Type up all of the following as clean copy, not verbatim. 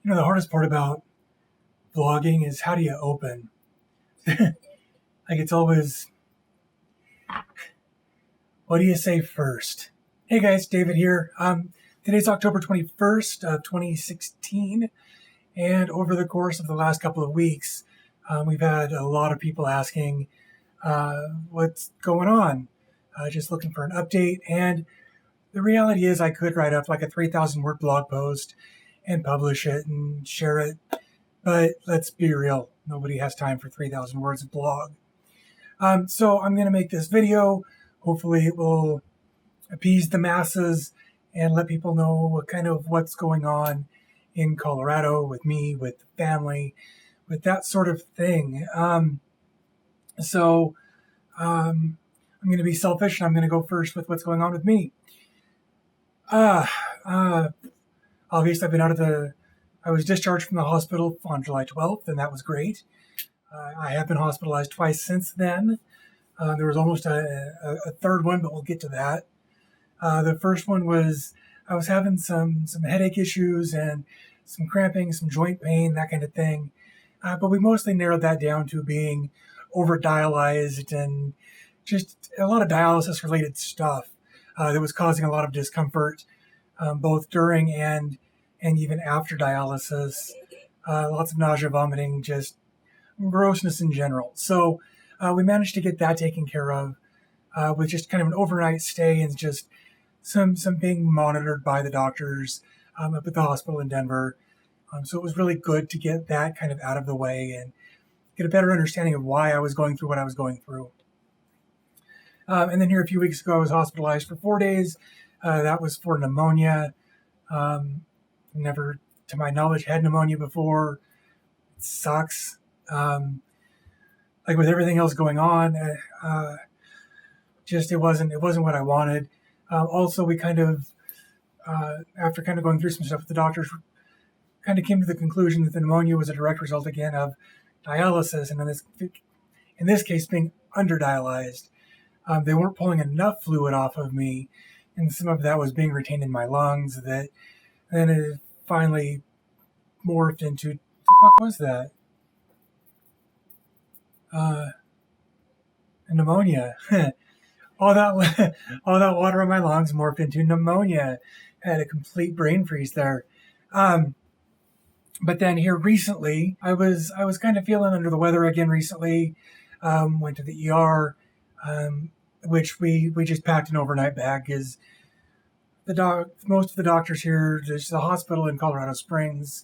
The hardest part about vlogging is how do you open? Like it's always, what do you say first? Hey guys, David here. Today's October 21st of 2016. And over the course of the last couple of weeks, we've had a lot of people asking what's going on, just looking for an update. And the reality is I could write up like a 3,000 word blog post and publish it and share it. But let's be real, nobody has time for 3,000 words of blog. So I'm going to make this video. Hopefully it will appease the masses and let people know what's going on in Colorado with me, with the family, with that sort of thing. So I'm going to be selfish and I'm going to go first with what's going on with me. Obviously I've been I was discharged from the hospital on July 12th, and that was great. I have been hospitalized twice since then. There was almost a third one, but we'll get to that. The first one was I was having some headache issues and some cramping, some joint pain, that kind of thing. But we mostly narrowed that down to being over-dialyzed and just a lot of dialysis-related stuff that was causing a lot of discomfort, both during and even after dialysis. Lots of nausea, vomiting, just grossness in general. So we managed to get that taken care of with just kind of an overnight stay and just some being monitored by the doctors up at the hospital in Denver. So it was really good to get that kind of out of the way and get a better understanding of why I was going through what I was going through. And then here a few weeks ago, I was hospitalized for 4 days. That was for pneumonia. Never, to my knowledge, had pneumonia before. It sucks. Like with everything else going on, just it wasn't what I wanted. Also, we after going through some stuff with the doctors, came to the conclusion that the pneumonia was a direct result again of dialysis, and in this case being underdialyzed. They weren't pulling enough fluid off of me, and some of that was being retained in my lungs. That then it finally morphed into, what the fuck was that? Pneumonia. all that water in my lungs morphed into pneumonia. I had a complete brain freeze there. But then here recently, I was kind of feeling under the weather again recently. Went to the ER, which we just packed an overnight bag because most of the doctors here, just the hospital in Colorado Springs,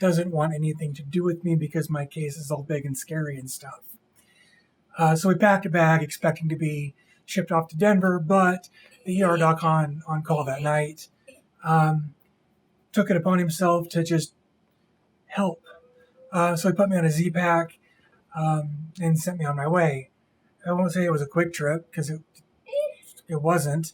doesn't want anything to do with me because my case is all big and scary and stuff. So we packed a bag expecting to be shipped off to Denver, but the ER doc on call that night took it upon himself to just help. So he put me on a Z-Pak and sent me on my way. I won't say it was a quick trip because it wasn't,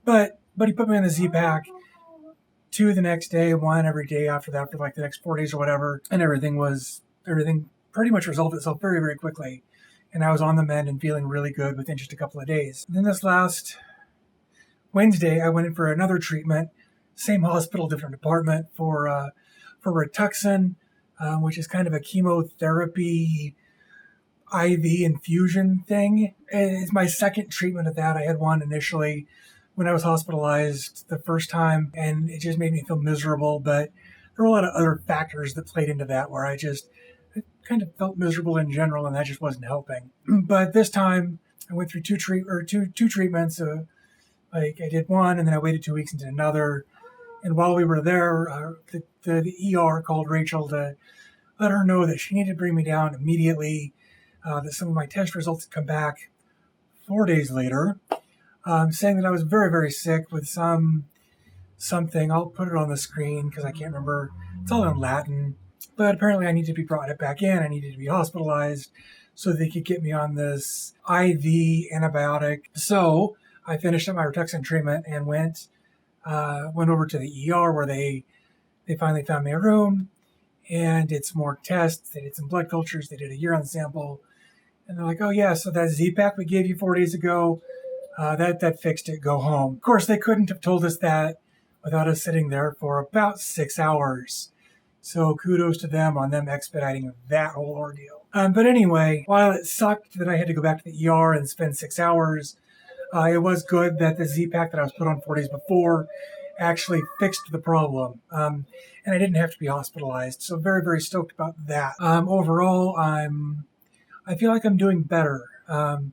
but he put me on the Z-Pak, 2 the next day, 1 every day after that for like the next 4 days or whatever, and everything pretty much resolved itself very, very quickly. And I was on the mend and feeling really good within just a couple of days. And then this last Wednesday, I went in for another treatment, same hospital, different department, for Rituxan, which is kind of a chemotherapy IV infusion thing. It's my second treatment of that. I had one initially when I was hospitalized the first time, and it just made me feel miserable. But there were a lot of other factors that played into that where I kind of felt miserable in general, and that just wasn't helping. But this time, I went through two treatments. Like I did one, and then I waited 2 weeks and did another. And while we were there, the ER called Rachel to let her know that she needed to bring me down immediately. That some of my test results had come back 4 days later, saying that I was very, very sick with something. I'll put it on the screen because I can't remember. It's all in Latin. But apparently I needed to be brought back in. I needed to be hospitalized so they could get me on this IV antibiotic. So I finished up my Rituxan treatment and went over to the ER where they finally found me a room and did some more tests. They did some blood cultures. They did a urine sample. And they're like, oh, yeah, so that Z-Pak we gave you 4 days ago, that fixed it. Go home. Of course, they couldn't have told us that without us sitting there for about 6 hours. So kudos to them on them expediting that whole ordeal. But anyway, while it sucked that I had to go back to the ER and spend 6 hours, it was good that the Z-Pak that I was put on 4 days before actually fixed the problem. And I didn't have to be hospitalized. So very, very stoked about that. Overall, I feel like I'm doing better. And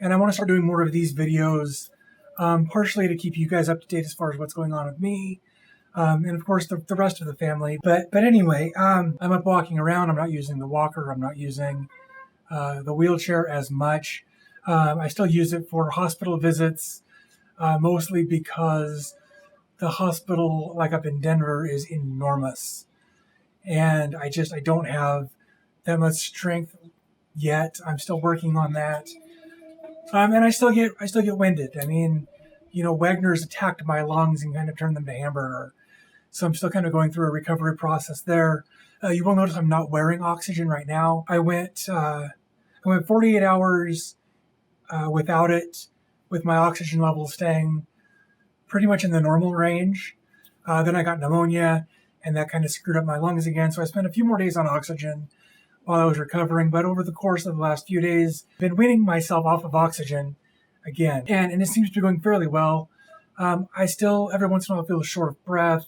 I want to start doing more of these videos, partially to keep you guys up to date as far as what's going on with me. And of course the rest of the family. But anyway, I'm up walking around. I'm not using the walker. I'm not using the wheelchair as much. I still use it for hospital visits, mostly because the hospital, like up in Denver, is enormous. And I don't have that much strength yet. I'm still working on that. And I still get winded. I mean, Wagner's attacked my lungs and kind of turned them to hamburger. So I'm still kind of going through a recovery process there. You will notice I'm not wearing oxygen right now. I went 48 hours without it, with my oxygen level staying pretty much in the normal range. Then I got pneumonia, and that kind of screwed up my lungs again. So I spent a few more days on oxygen while I was recovering. But over the course of the last few days, I've been weaning myself off of oxygen again. And it seems to be going fairly well. I still, every once in a while, feel short of breath,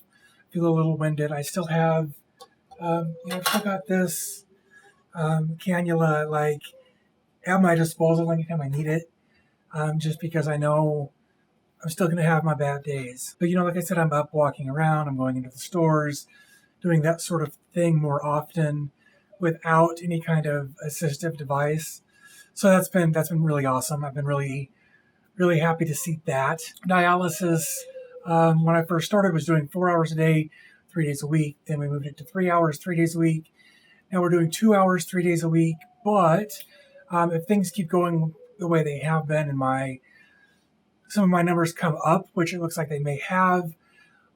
feel a little winded. I still have, I've still got this cannula like at my disposal anytime I need it, just because I know I'm still going to have my bad days. But like I said, I'm up walking around, I'm going into the stores, doing that sort of thing more often without any kind of assistive device. So that's been really awesome. I've been really, really happy to see that. Dialysis, when I first started, was doing 4 hours a day, 3 days a week. Then we moved it to 3 hours, 3 days a week. Now we're doing 2 hours, 3 days a week. But if things keep going the way they have been and some of my numbers come up, which it looks like they may have,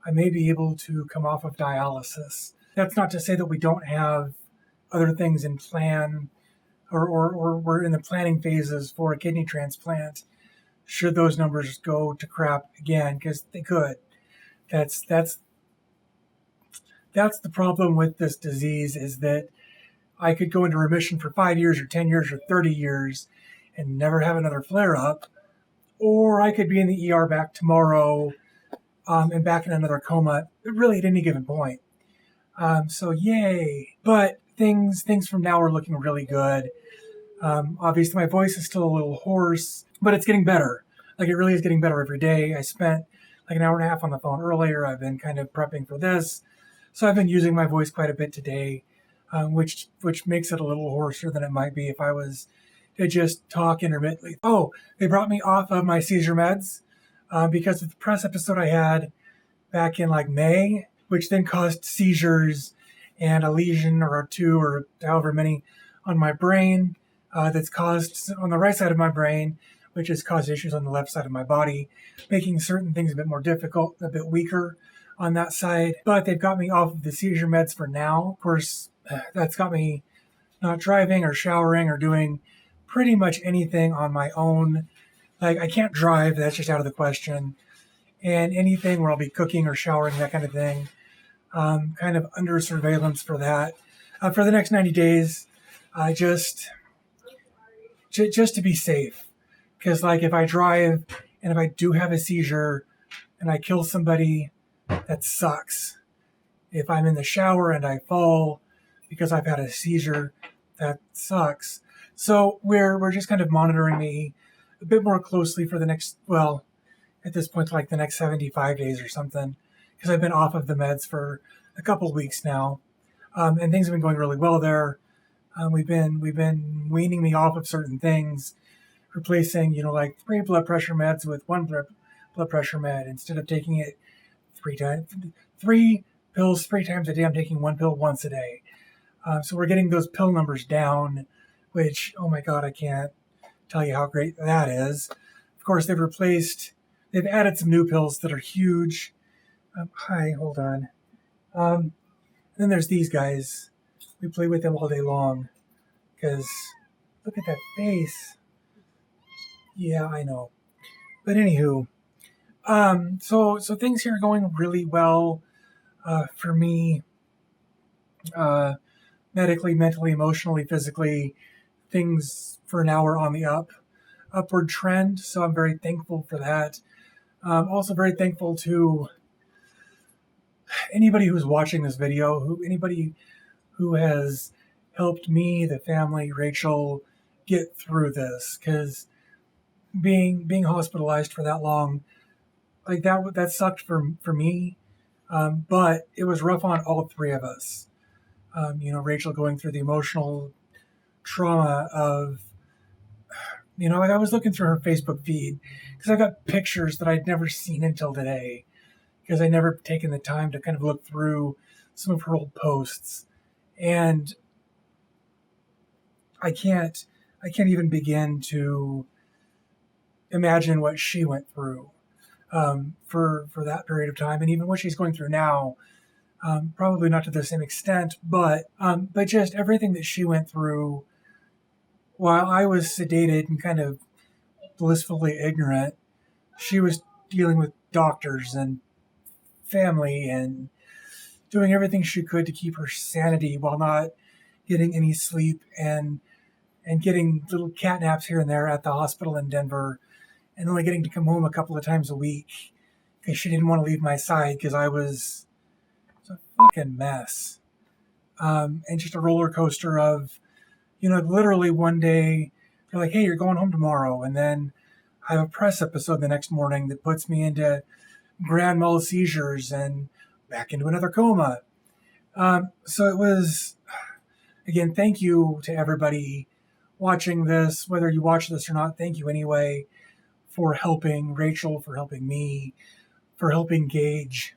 I may be able to come off of dialysis. That's not to say that we don't have other things in plan or we're in the planning phases for a kidney transplant should those numbers go to crap again, because they could. That's the problem with this disease, is that I could go into remission for 5 years or 10 years or 30 years and never have another flare-up, or I could be in the ER back tomorrow and back in another coma, really at any given point. So yay. But things from now are looking really good. Obviously, my voice is still a little hoarse, but it's getting better. Like, it really is getting better every day. I spent like an hour and a half on the phone earlier. I've been kind of prepping for this. So I've been using my voice quite a bit today, which makes it a little hoarser than it might be if I was to just talk intermittently. Oh, they brought me off of my seizure meds because of the press episode I had back in like May, which then caused seizures and a lesion or two or however many on my brain that's caused on the right side of my brain, which has caused issues on the left side of my body, making certain things a bit more difficult, a bit weaker on that side. But they've got me off of the seizure meds for now. Of course, that's got me not driving or showering or doing pretty much anything on my own. Like, I can't drive, that's just out of the question. And anything where I'll be cooking or showering, that kind of thing, kind of under surveillance for that. For the next 90 days, just to be safe. Because, like, if I drive and if I do have a seizure and I kill somebody, that sucks. If I'm in the shower and I fall because I've had a seizure, that sucks. So we're just kind of monitoring me a bit more closely for the next, well, at this point, like the next 75 days or something, because I've been off of the meds for a couple of weeks now, and things have been going really well there. We've been weaning me off of certain things, replacing, like 3 blood pressure meds with 1 blood pressure med. Instead of taking it 3 pills 3 times a day, I'm taking 1 pill once a day. So we're getting those pill numbers down, which, oh my God, I can't tell you how great that is. Of course, they've added some new pills that are huge. Hi, hold on. Then there's these guys. We play with them all day long, because look at that face. Yeah, I know. But anywho, so things here are going really well for me. uh, medically, mentally, emotionally, physically. Things for now are on the upward trend, so I'm very thankful for that. Also very thankful to anybody who's watching this video, anybody who has helped me, the family, Rachel, get through this, because being hospitalized for that long, like that sucked for me, but it was rough on all three of us. Rachel going through the emotional trauma of, like I was looking through her Facebook feed because I got pictures that I'd never seen until today because I never taken the time to kind of look through some of her old posts, and I can't even begin to imagine what she went through for that period of time, and even what she's going through now. Probably not to the same extent, but just everything that she went through while I was sedated and kind of blissfully ignorant. She was dealing with doctors and family and doing everything she could to keep her sanity while not getting any sleep and getting little cat naps here and there at the hospital in Denver, and only getting to come home a couple of times a week because she didn't want to leave my side because I was a fucking mess. And just a roller coaster of, literally one day they're like, hey, you're going home tomorrow. And then I have a press episode the next morning that puts me into grand mal seizures and back into another coma. So it was, again, thank you to everybody watching this, whether you watch this or not. Thank you anyway for helping Rachel, for helping me, for helping Gage.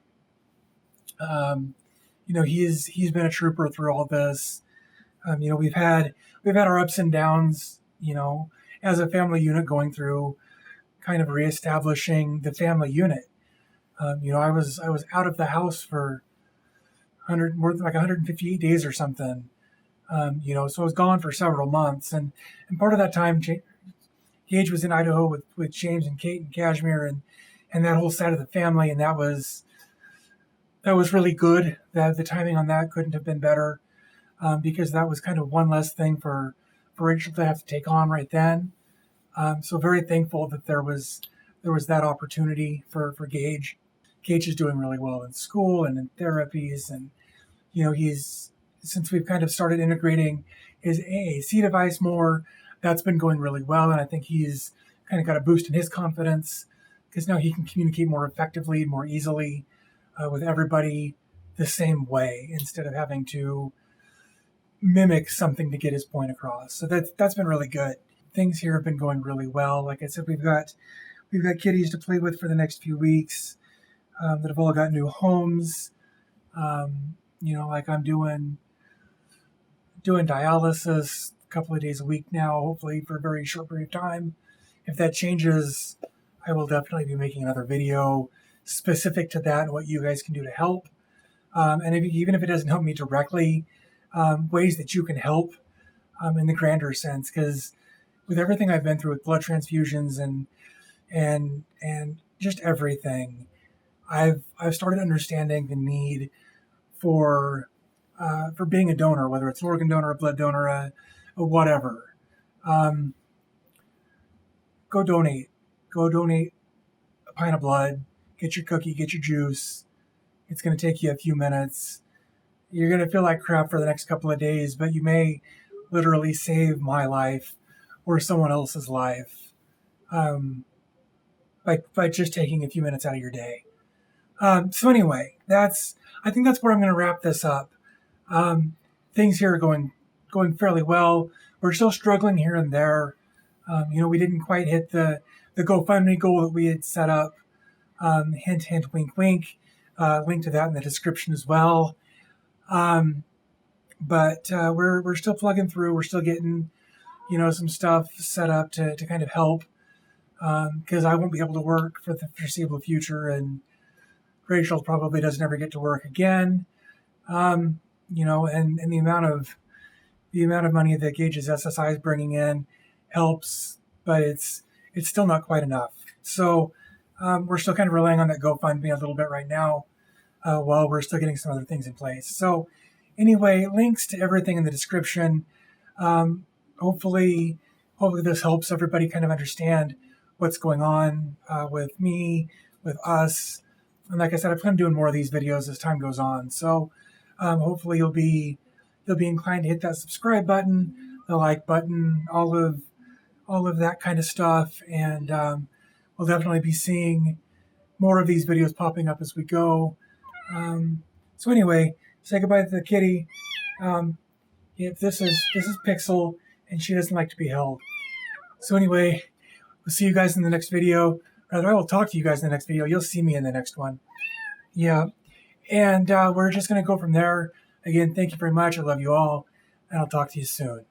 He's been a trooper through all this. We've had our ups and downs, as a family unit, going through kind of reestablishing the family unit. I was out of the house for more than like 158 days or something. So I was gone for several months, and part of that time, Gage was in Idaho with James and Kate and Kashmir and that whole side of the family, and that was really good. That the timing on that couldn't have been better, because that was kind of one less thing for Rachel to have to take on right then. So very thankful that there was that opportunity for Gage. Gage is doing really well in school and in therapies, and he's, since we've kind of started integrating his AAC device more, that's been going really well, and I think he's kind of got a boost in his confidence because now he can communicate more effectively, more easily with everybody the same way instead of having to mimic something to get his point across. So that's been really good. Things here have been going really well. Like I said, we've got kitties to play with for the next few weeks that have all got new homes. Like I'm doing dialysis a couple of days a week now, hopefully for a very short period of time. If that changes, I will definitely be making another video specific to that and what you guys can do to help. And even if it doesn't help me directly, ways that you can help in the grander sense, because with everything I've been through with blood transfusions and just everything, I've started understanding the need for being a donor, whether it's an organ donor, a blood donor, a whatever. Go donate a pint of blood, get your cookie, get your juice. It's going to take you a few minutes. You're going to feel like crap for the next couple of days, but you may literally save my life or someone else's life by just taking a few minutes out of your day. So anyway, I think that's where I'm going to wrap this up. Things here are going fairly well. We're still struggling here and there. We didn't quite hit the GoFundMe goal that we had set up. Hint, hint, wink, wink. Link to that in the description as well. But we're still plugging through. We're still getting, some stuff set up to kind of help. Because I won't be able to work for the foreseeable future, and Rachel probably doesn't ever get to work again. And the amount of money that Gage's SSI is bringing in helps, but it's still not quite enough. So we're still kind of relying on that GoFundMe a little bit right now, while we're still getting some other things in place. So Anyway, links to everything in the description. Hopefully this helps everybody kind of understand what's going on with me, with us. And like I said, I plan on doing more of these videos as time goes on. So hopefully you'll be inclined to hit that subscribe button, the like button, all of that kind of stuff. And we'll definitely be seeing more of these videos popping up as we go. So anyway, say goodbye to the kitty. This is Pixel, and she doesn't like to be held. So anyway, we'll see you guys in the next video. Rather, I will talk to you guys in the next video. You'll see me in the next one. Yeah. And we're just going to go from there. Again, thank you very much. I love you all. And I'll talk to you soon.